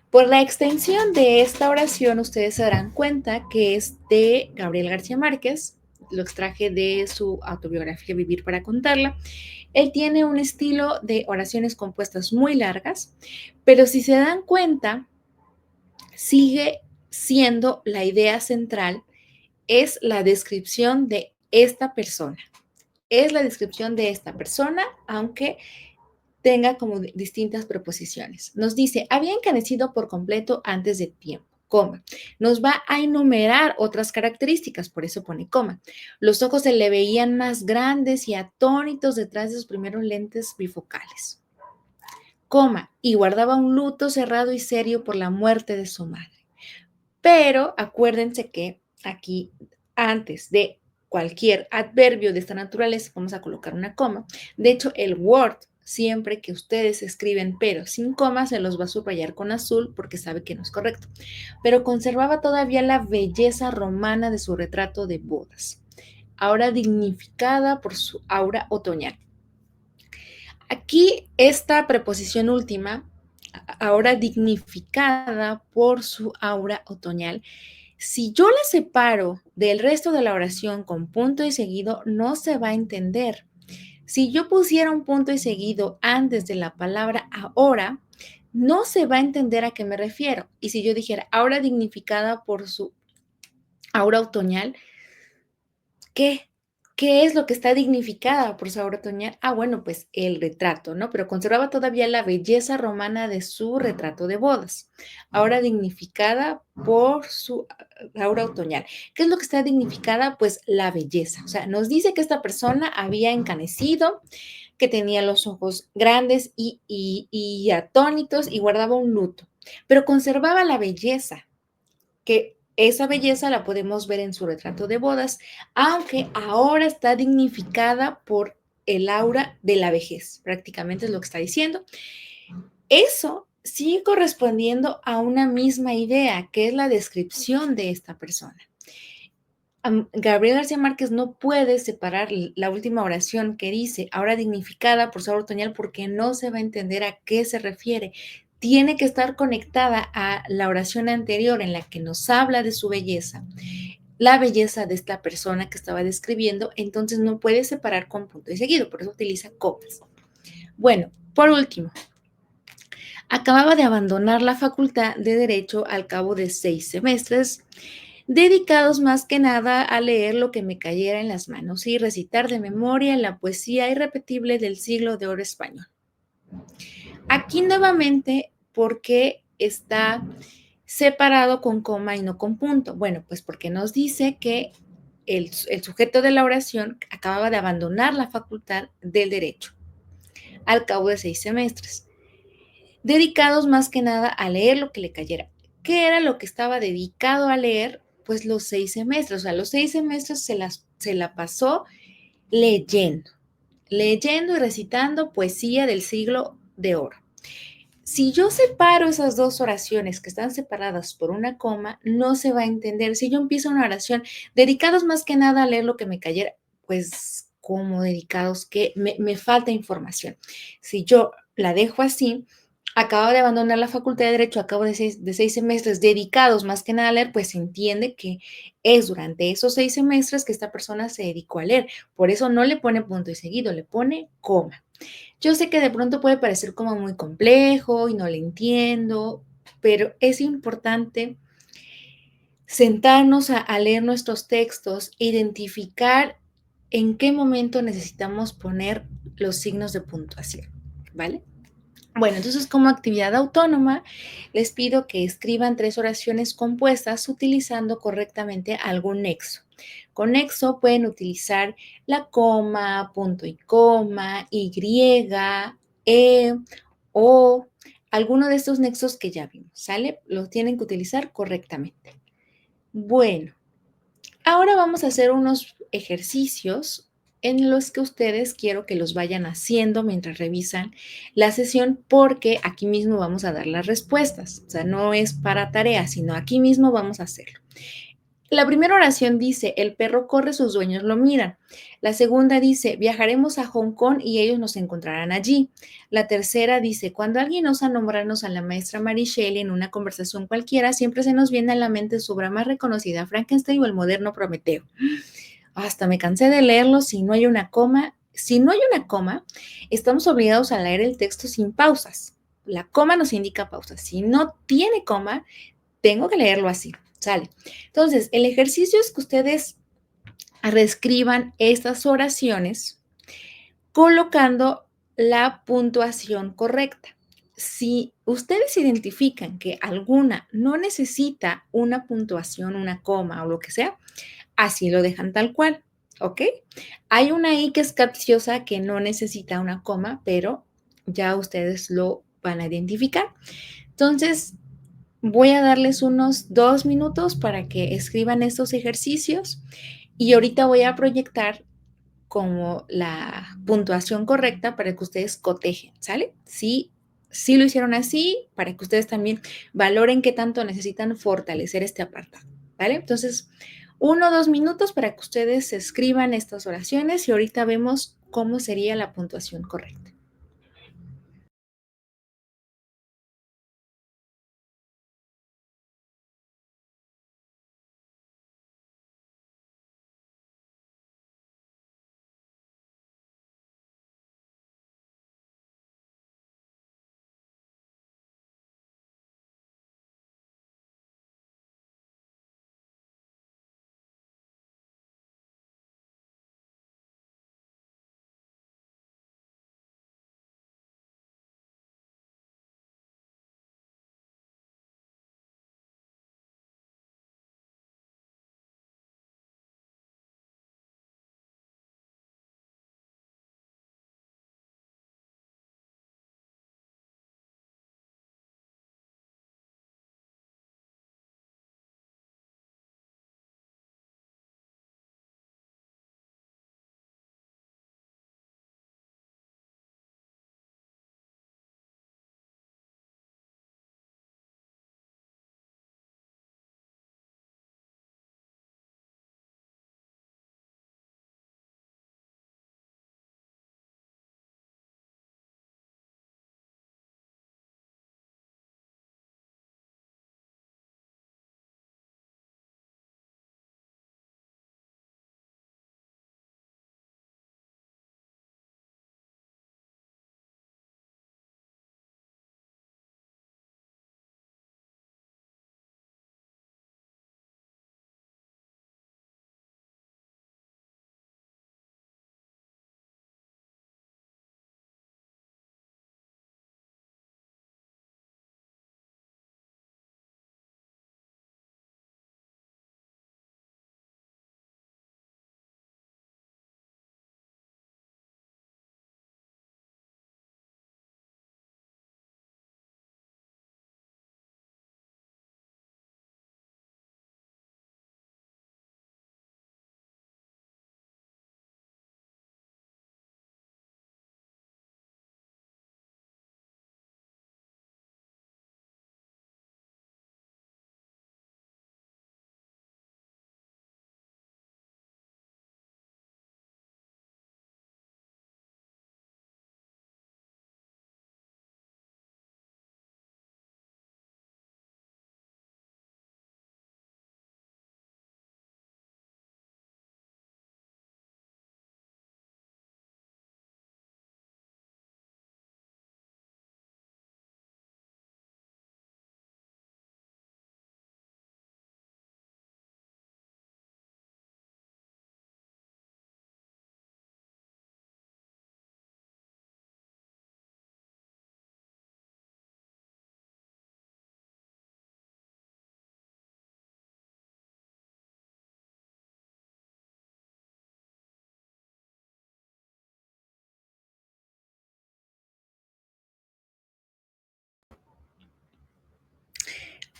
Por la extensión de esta oración, ustedes se darán cuenta que es de Gabriel García Márquez, lo extraje de su autobiografía Vivir para contarla. Él tiene un estilo de oraciones compuestas muy largas, pero si se dan cuenta, sigue siendo la idea central, es la descripción de esta persona. Es la descripción de esta persona, aunque tenga como distintas preposiciones. Nos dice, había encanecido por completo antes de tiempo, coma. Nos va a enumerar otras características, por eso pone coma. Los ojos se le veían más grandes y atónitos detrás de sus primeros lentes bifocales, coma, y guardaba un luto cerrado y serio por la muerte de su madre. Pero acuérdense que aquí, antes de cualquier adverbio de esta naturaleza, vamos a colocar una coma. De hecho, el Word siempre que ustedes escriben pero sin coma, se los va a subrayar con azul porque sabe que no es correcto. Pero conservaba todavía la belleza romana de su retrato de bodas, ahora dignificada por su aura otoñal. Aquí esta preposición última, ahora dignificada por su aura otoñal, si yo la separo del resto de la oración con punto y seguido, no se va a entender. Si yo pusiera un punto y seguido antes de la palabra ahora, no se va a entender a qué me refiero. Y si yo dijera ahora dignificada por su aura otoñal, ¿qué? ¿Qué es lo que está dignificada por su aura otoñal? Ah, bueno, pues el retrato, ¿no? Pero conservaba todavía la belleza romana de su retrato de bodas, ahora dignificada por su aura otoñal. ¿Qué es lo que está dignificada? Pues la belleza. O sea, nos dice que esta persona había encanecido, que tenía los ojos grandes y atónitos y guardaba un luto, pero conservaba la belleza, que esa belleza la podemos ver en su retrato de bodas, aunque ahora está dignificada por el aura de la vejez, prácticamente es lo que está diciendo. Eso sigue correspondiendo a una misma idea, que es la descripción de esta persona. Gabriel García Márquez no puede separar la última oración que dice, ahora dignificada por su aura otoñal, porque no se va a entender a qué se refiere. Tiene que estar conectada a la oración anterior en la que nos habla de su belleza, la belleza de esta persona que estaba describiendo, entonces no puede separar con punto y seguido, por eso utiliza comas. Bueno, por último, acababa de abandonar la Facultad de Derecho al cabo de 6 semestres, dedicados más que nada a leer lo que me cayera en las manos y recitar de memoria la poesía irrepetible del siglo de oro español. Aquí nuevamente, ¿por qué está separado con coma y no con punto? Bueno, pues porque nos dice que el sujeto de la oración acababa de abandonar la Facultad del Derecho al cabo de 6 semestres, dedicados más que nada a leer lo que le cayera. ¿Qué era lo que estaba dedicado a leer? Pues los 6 semestres, o sea, los 6 semestres se la pasó leyendo y recitando poesía del siglo de oro. Si yo separo esas dos oraciones que están separadas por una coma, no se va a entender. Si yo empiezo una oración, dedicados más que nada a leer lo que me cayera, pues como dedicados que me falta información. Si yo la dejo así, acabo de abandonar la Facultad de Derecho a cabo de 6 semestres dedicados más que nada a leer, pues se entiende que es durante esos 6 semestres que esta persona se dedicó a leer. Por eso no le pone punto y seguido, le pone coma. Yo sé que de pronto puede parecer como muy complejo y no le entiendo, pero es importante sentarnos a leer nuestros textos, identificar en qué momento necesitamos poner los signos de puntuación, ¿vale? Bueno, entonces como actividad autónoma, les pido que escriban 3 oraciones compuestas utilizando correctamente algún nexo. Con nexo pueden utilizar la coma, punto y coma, y, o, alguno de estos nexos que ya vimos, ¿sale? Los tienen que utilizar correctamente. Bueno, ahora vamos a hacer unos ejercicios en los que ustedes quiero que los vayan haciendo mientras revisan la sesión, porque aquí mismo vamos a dar las respuestas. O sea, no es para tarea, sino aquí mismo vamos a hacerlo. La primera oración dice, el perro corre, sus dueños lo miran. La segunda dice, viajaremos a Hong Kong y ellos nos encontrarán allí. La tercera dice, cuando alguien osa nombrarnos a la maestra Mary Shelley en una conversación cualquiera, siempre se nos viene a la mente su obra más reconocida, Frankenstein o el moderno Prometeo. Hasta me cansé de leerlo si no hay una coma. Si no hay una coma, estamos obligados a leer el texto sin pausas. La coma nos indica pausas. Si no tiene coma, tengo que leerlo así. ¿Sale? Entonces, el ejercicio es que ustedes reescriban estas oraciones colocando la puntuación correcta. Si ustedes identifican que alguna no necesita una puntuación, una coma o lo que sea, así lo dejan tal cual, ¿ok? Hay una I que es capciosa que no necesita una coma, pero ya ustedes lo van a identificar. Entonces, voy a darles unos 2 minutos para que escriban estos ejercicios y ahorita voy a proyectar como la puntuación correcta para que ustedes cotejen, ¿sale? Sí, sí lo hicieron así, para que ustedes también valoren qué tanto necesitan fortalecer este apartado, ¿vale? Entonces, 1 o 2 minutos para que ustedes escriban estas oraciones y ahorita vemos cómo sería la puntuación correcta.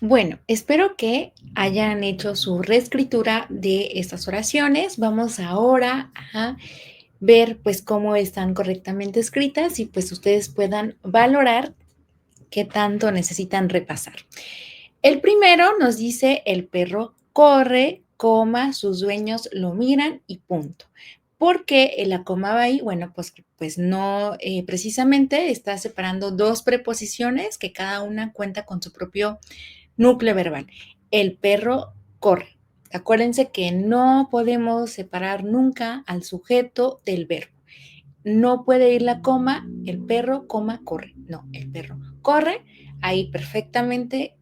Bueno, espero que hayan hecho su reescritura de estas oraciones. Vamos ahora a ver pues cómo están correctamente escritas y pues ustedes puedan valorar qué tanto necesitan repasar. El primero nos dice: el perro corre, coma, sus dueños lo miran y punto. ¿Por qué la coma va ahí? Bueno, pues no, precisamente está separando dos preposiciones que cada una cuenta con su propio núcleo verbal. El perro corre. Acuérdense que no podemos separar nunca al sujeto del verbo. No puede ir la coma, el perro, coma, corre. No, el perro corre. Ahí perfectamente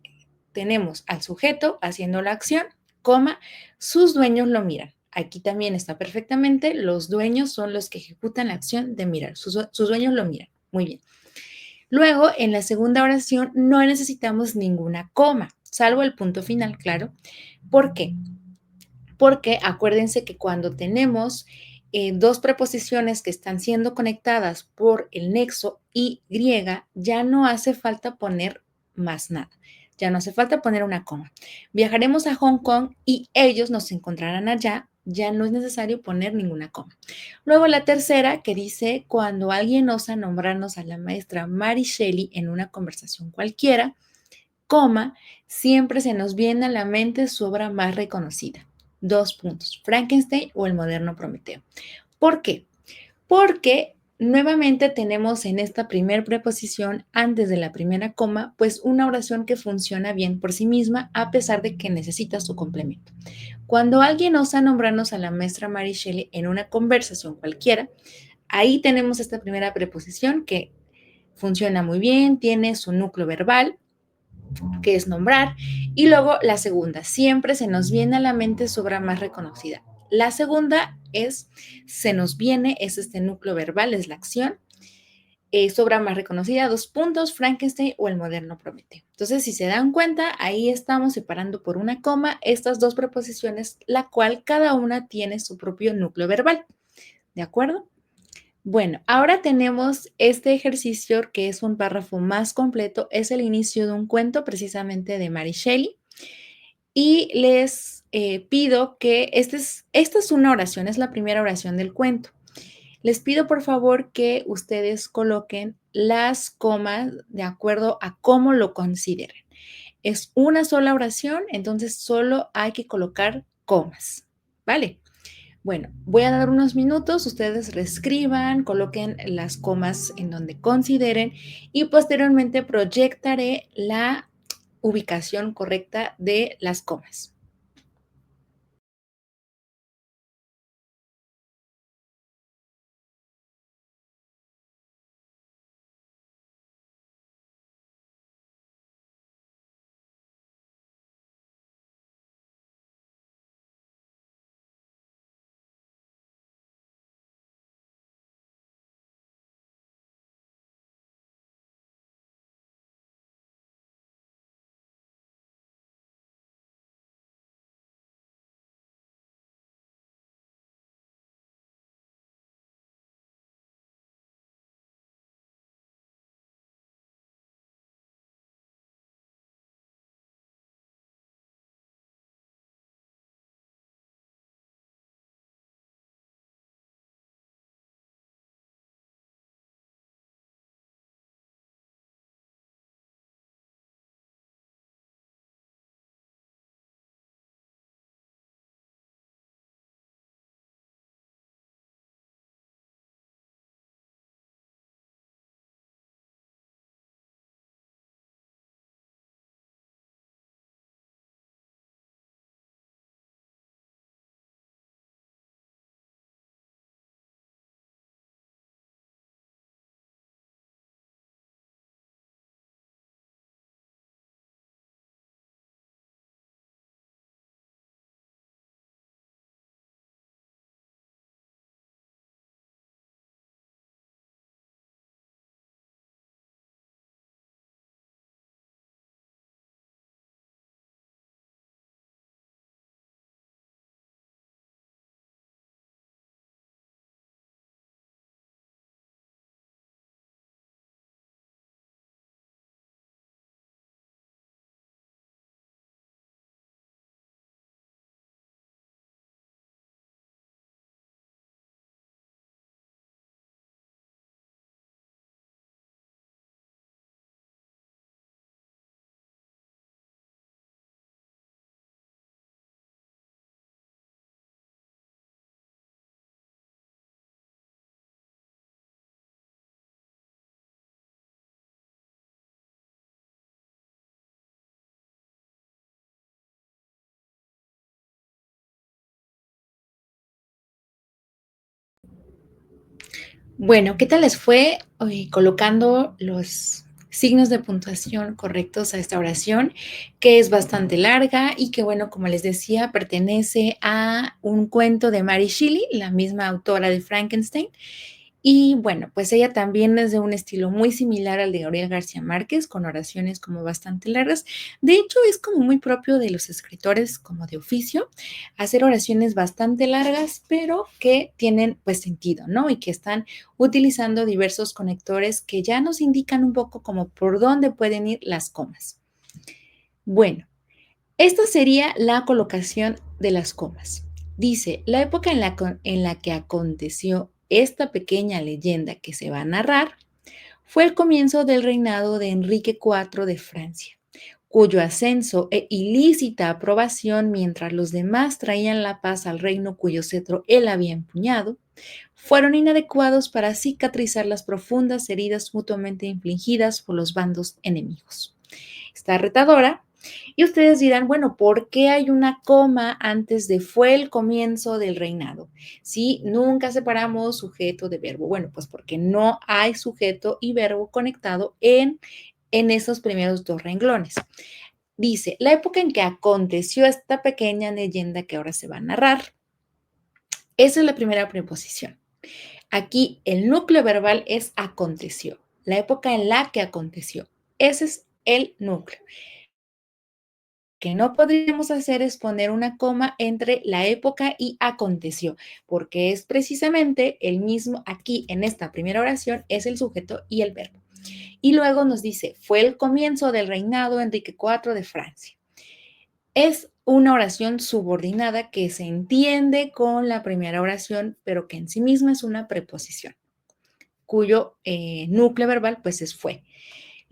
tenemos al sujeto haciendo la acción, coma, sus dueños lo miran. Aquí también está perfectamente, los dueños son los que ejecutan la acción de mirar, sus dueños lo miran. Muy bien. Luego, en la segunda oración no necesitamos ninguna coma, salvo el punto final, claro. ¿Por qué? Porque acuérdense que cuando tenemos dos preposiciones que están siendo conectadas por el nexo y, ya no hace falta poner más nada. Ya no hace falta poner una coma. Viajaremos a Hong Kong y ellos nos encontrarán allá ya no es necesario poner ninguna coma. Luego la tercera que dice, cuando alguien osa nombrarnos a la maestra Mary Shelley en una conversación cualquiera, coma, siempre se nos viene a la mente su obra más reconocida. 2 puntos, Frankenstein o el moderno Prometeo. ¿Por qué? Porque nuevamente tenemos en esta primer preposición, antes de la primera coma, pues una oración que funciona bien por sí misma, a pesar de que necesita su complemento. Cuando alguien osa nombrarnos a la maestra Mary Shelley en una conversación cualquiera, ahí tenemos esta primera preposición que funciona muy bien, tiene su núcleo verbal, que es nombrar, y luego la segunda, siempre se nos viene a la mente su obra más reconocida. La segunda es, se nos viene, es este núcleo verbal, es la acción, su obra más reconocida, 2 puntos, Frankenstein o el moderno Prometeo. Entonces, si se dan cuenta, ahí estamos separando por una coma estas dos preposiciones, la cual cada una tiene su propio núcleo verbal. ¿De acuerdo? Bueno, ahora tenemos este ejercicio que es un párrafo más completo, es el inicio de un cuento precisamente de Mary Shelley y les pido que esta es una oración, es la primera oración del cuento. Les pido por favor que ustedes coloquen las comas de acuerdo a cómo lo consideren. Es una sola oración, entonces solo hay que colocar comas, ¿vale? Bueno, voy a dar unos minutos, ustedes reescriban, coloquen las comas en donde consideren y posteriormente proyectaré la ubicación correcta de las comas. Bueno, ¿qué tal les fue colocando los signos de puntuación correctos a esta oración, que es bastante larga y que, bueno, como les decía, pertenece a un cuento de Mary Shelley, la misma autora de Frankenstein? Y bueno, pues ella también es de un estilo muy similar al de Gabriel García Márquez, con oraciones como bastante largas. De hecho, es como muy propio de los escritores como de oficio, hacer oraciones bastante largas, pero que tienen pues sentido, ¿no? Y que están utilizando diversos conectores que ya nos indican un poco como por dónde pueden ir las comas. Bueno, esta sería la colocación de las comas. Dice, la época en la que aconteció esta pequeña leyenda que se va a narrar fue el comienzo del reinado de Enrique IV de Francia, cuyo ascenso e ilícita aprobación mientras los demás traían la paz al reino cuyo cetro él había empuñado, fueron inadecuados para cicatrizar las profundas heridas mutuamente infligidas por los bandos enemigos. Está retadora. Y ustedes dirán, bueno, ¿por qué hay una coma antes de fue el comienzo del reinado? Si nunca separamos sujeto de verbo. Bueno, pues porque no hay sujeto y verbo conectado en esos primeros dos renglones. Dice, la época en que aconteció esta pequeña leyenda que ahora se va a narrar. Esa es la primera preposición. Aquí el núcleo verbal es aconteció, la época en la que aconteció. Ese es el núcleo. Que no podríamos hacer es poner una coma entre la época y aconteció, porque es precisamente el mismo aquí en esta primera oración, es el sujeto y el verbo. Y luego nos dice, fue el comienzo del reinado de Enrique IV de Francia. Es una oración subordinada que se entiende con la primera oración, pero que en sí misma es una preposición, cuyo núcleo verbal pues es fue.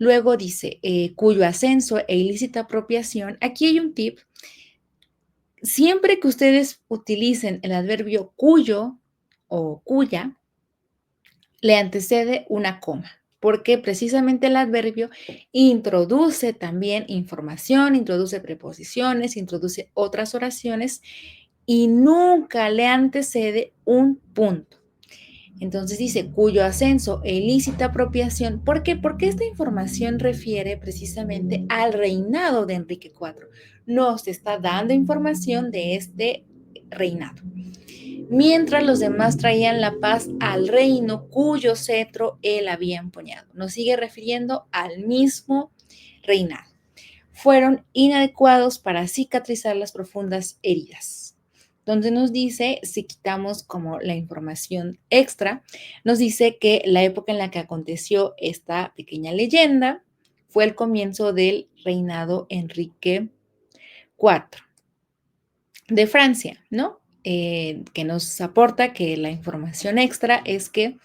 Luego dice, cuyo ascenso e ilícita apropiación. Aquí hay un tip. Siempre que ustedes utilicen el adverbio cuyo o cuya, le antecede una coma, porque precisamente el adverbio introduce también información, introduce preposiciones, introduce otras oraciones y nunca le antecede un punto. Entonces dice, cuyo ascenso e ilícita apropiación. ¿Por qué? Porque esta información refiere precisamente al reinado de Enrique IV. Nos está dando información de este reinado. Mientras los demás traían la paz al reino cuyo cetro él había empuñado. Nos sigue refiriendo al mismo reinado. Fueron inadecuados para cicatrizar las profundas heridas. Donde nos dice, si quitamos como la información extra, nos dice que la época en la que aconteció esta pequeña leyenda fue el comienzo del reinado Enrique IV de Francia, ¿no? Que nos aporta que la información extra es que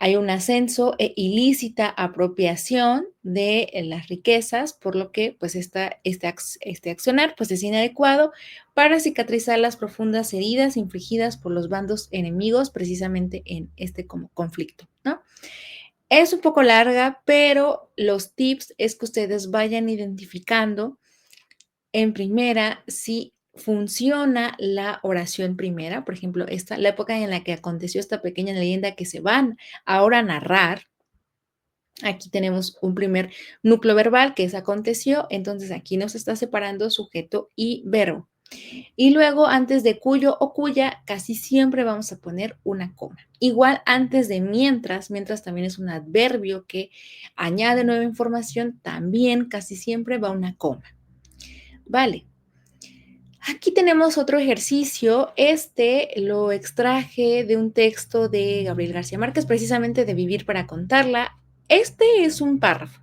hay un ascenso e ilícita apropiación de las riquezas, por lo que pues este accionar pues es inadecuado para cicatrizar las profundas heridas infligidas por los bandos enemigos precisamente en este como conflicto, ¿no? Es un poco larga, pero los tips es que ustedes vayan identificando en primera si funciona la oración primera, por ejemplo, la época en la que aconteció esta pequeña leyenda que se van ahora a narrar. Aquí tenemos un primer núcleo verbal que es aconteció, entonces aquí nos está separando sujeto y verbo. Y luego antes de cuyo o cuya casi siempre vamos a poner una coma. Igual antes de mientras también es un adverbio que añade nueva información, también casi siempre va una coma. Vale. Aquí tenemos otro ejercicio. Este lo extraje de un texto de Gabriel García Márquez, precisamente de Vivir para contarla. Este es un párrafo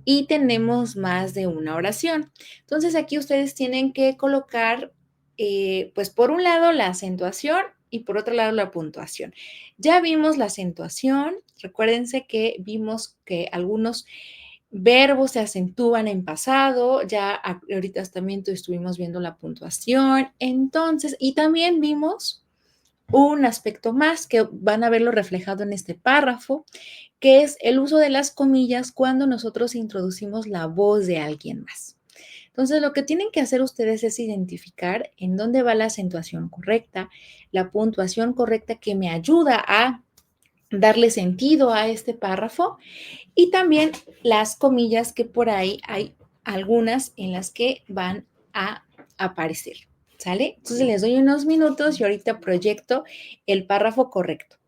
y tenemos más de una oración. Entonces aquí ustedes tienen que colocar, pues por un lado la acentuación y por otro lado la puntuación. Ya vimos la acentuación. Recuérdense que vimos que algunos verbos se acentúan en pasado, ya ahorita también estuvimos viendo la puntuación, entonces, y también vimos un aspecto más que van a verlo reflejado en este párrafo, que es el uso de las comillas cuando nosotros introducimos la voz de alguien más. Entonces, lo que tienen que hacer ustedes es identificar en dónde va la acentuación correcta, la puntuación correcta que me ayuda a darle sentido a este párrafo y también las comillas que por ahí hay algunas en las que van a aparecer, ¿sale? Entonces les doy unos minutos y ahorita proyecto el párrafo correcto.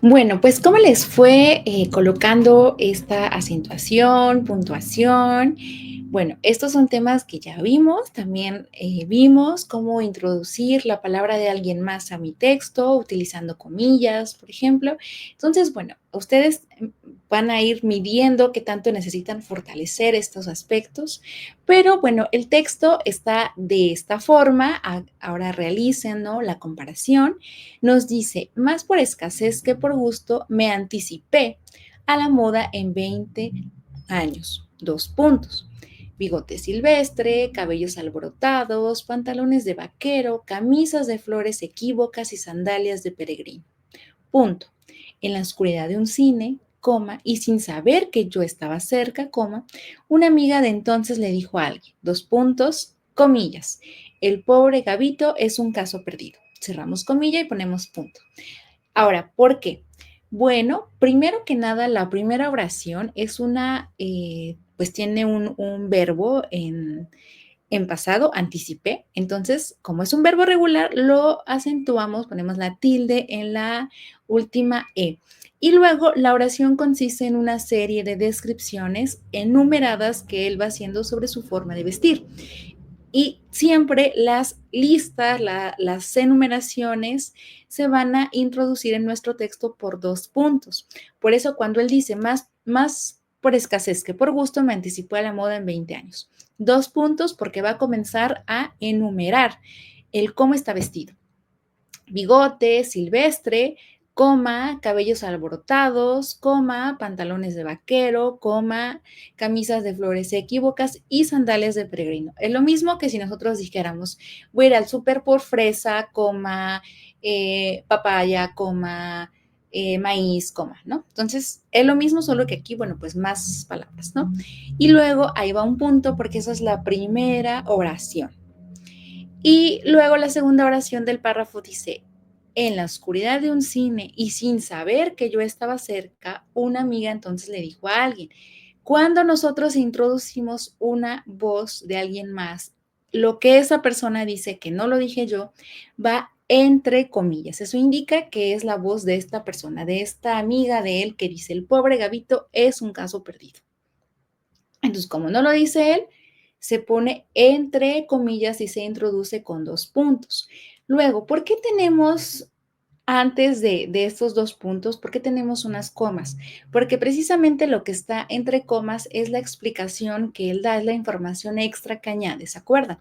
Bueno, pues ¿cómo les fue colocando esta acentuación, puntuación? Bueno, estos son temas que ya vimos, también vimos cómo introducir la palabra de alguien más a mi texto, utilizando comillas, por ejemplo. Entonces, bueno, ustedes van a ir midiendo qué tanto necesitan fortalecer estos aspectos, pero bueno, el texto está de esta forma, ahora realicen, ¿no?, la comparación. Nos dice, más por escasez que por gusto, me anticipé a la moda en 20 años. 2 puntos. Bigote silvestre, cabellos alborotados, pantalones de vaquero, camisas de flores equívocas y sandalias de peregrino. Punto. En la oscuridad de un cine, coma, y sin saber que yo estaba cerca, coma, una amiga de entonces le dijo a alguien, 2 puntos, comillas, el pobre Gabito es un caso perdido. Cerramos comilla y ponemos punto. Ahora, ¿por qué? Bueno, primero que nada, la primera oración es pues tiene un verbo en pasado, anticipé. Entonces, como es un verbo regular, lo acentuamos, ponemos la tilde en la última E. Y luego la oración consiste en una serie de descripciones enumeradas que él va haciendo sobre su forma de vestir. Y siempre las listas, las enumeraciones se van a introducir en nuestro texto por 2 puntos. Por eso cuando él dice más por escasez que por gusto, me anticipó a la moda en 20 años. 2 puntos porque va a comenzar a enumerar el cómo está vestido. Bigote, silvestre, coma, cabellos alborotados, coma, pantalones de vaquero, coma, camisas de flores equívocas y sandalias de peregrino. Es lo mismo que si nosotros dijéramos, voy a ir al súper por fresa, coma, papaya, coma, maíz, coma, ¿no? Entonces, es lo mismo, solo que aquí, bueno, pues más palabras, ¿no? Y luego ahí va un punto porque esa es la primera oración. Y luego la segunda oración del párrafo dice, en la oscuridad de un cine y sin saber que yo estaba cerca, una amiga entonces le dijo a alguien, cuando nosotros introducimos una voz de alguien más, lo que esa persona dice, que no lo dije yo, va entre comillas. Eso indica que es la voz de esta persona, de esta amiga de él que dice, el pobre Gabito es un caso perdido. Entonces, como no lo dice él, se pone entre comillas y se introduce con 2 puntos. Luego, ¿por qué tenemos antes de estos 2 puntos, por qué tenemos unas comas? Porque precisamente lo que está entre comas es la explicación que él da, es la información extra que añade, ¿se acuerdan?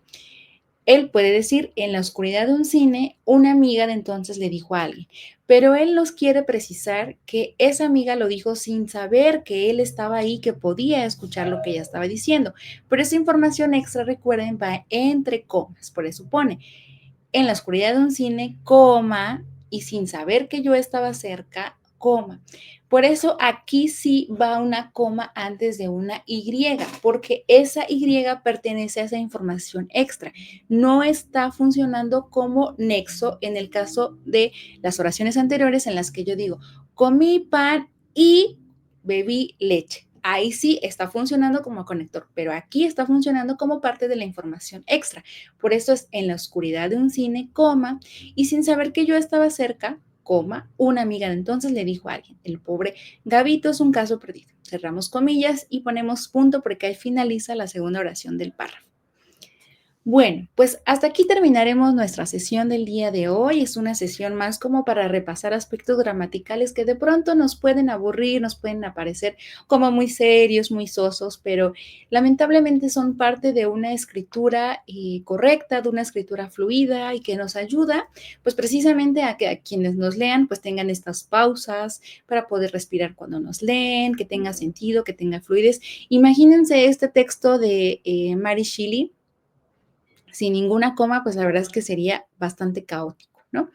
Él puede decir, en la oscuridad de un cine, una amiga de entonces le dijo a alguien, pero él nos quiere precisar que esa amiga lo dijo sin saber que él estaba ahí, que podía escuchar lo que ella estaba diciendo. Pero esa información extra, recuerden, va entre comas, por eso pone, en la oscuridad de un cine, coma, y sin saber que yo estaba cerca, coma. Por eso aquí sí va una coma antes de una Y, porque esa Y pertenece a esa información extra. No está funcionando como nexo en el caso de las oraciones anteriores en las que yo digo, comí pan y bebí leche. Ahí sí está funcionando como conector, pero aquí está funcionando como parte de la información extra. Por eso es en la oscuridad de un cine, coma, y sin saber que yo estaba cerca, coma, una amiga de entonces le dijo a alguien, el pobre Gabito es un caso perdido. Cerramos comillas y ponemos punto porque ahí finaliza la segunda oración del párrafo. Bueno, pues hasta aquí terminaremos nuestra sesión del día de hoy. Es una sesión más como para repasar aspectos gramaticales que de pronto nos pueden aburrir, nos pueden aparecer como muy serios, muy sosos, pero lamentablemente son parte de una escritura correcta, de una escritura fluida y que nos ayuda pues precisamente a que a quienes nos lean pues tengan estas pausas para poder respirar cuando nos leen, que tenga sentido, que tenga fluidez. Imagínense este texto de Mary Shelley sin ninguna coma, pues la verdad es que sería bastante caótico, ¿no?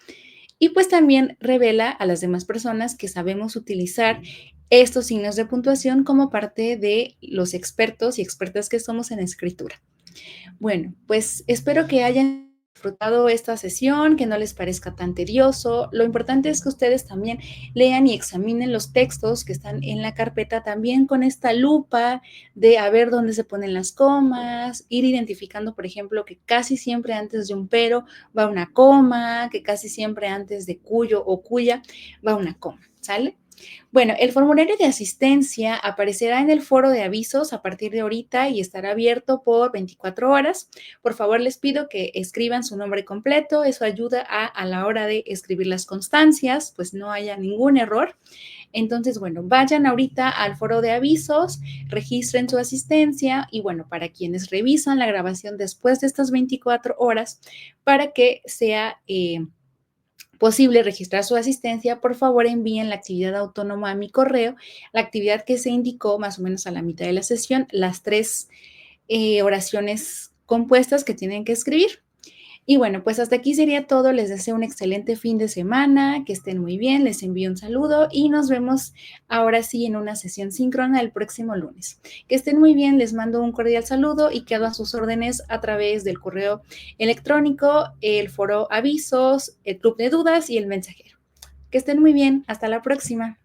Y pues también revela a las demás personas que sabemos utilizar estos signos de puntuación como parte de los expertos y expertas que somos en escritura. Bueno, pues espero que hayan disfrutado esta sesión, que no les parezca tan tedioso. Lo importante es que ustedes también lean y examinen los textos que están en la carpeta también con esta lupa de a ver dónde se ponen las comas, ir identificando, por ejemplo, que casi siempre antes de un pero va una coma, que casi siempre antes de cuyo o cuya va una coma. ¿Sale? Bueno, el formulario de asistencia aparecerá en el foro de avisos a partir de ahorita y estará abierto por 24 horas. Por favor, les pido que escriban su nombre completo. Eso ayuda a la hora de escribir las constancias, pues no haya ningún error. Entonces, bueno, vayan ahorita al foro de avisos, registren su asistencia y bueno, para quienes revisan la grabación después de estas 24 horas, para que sea posible registrar su asistencia, por favor envíen la actividad autónoma a mi correo, la actividad que se indicó más o menos a la mitad de la sesión, las 3 oraciones compuestas que tienen que escribir. Y bueno, pues hasta aquí sería todo. Les deseo un excelente fin de semana, que estén muy bien, les envío un saludo y nos vemos ahora sí en una sesión síncrona el próximo lunes. Que estén muy bien, les mando un cordial saludo y quedo a sus órdenes a través del correo electrónico, el foro avisos, el club de dudas y el mensajero. Que estén muy bien, hasta la próxima.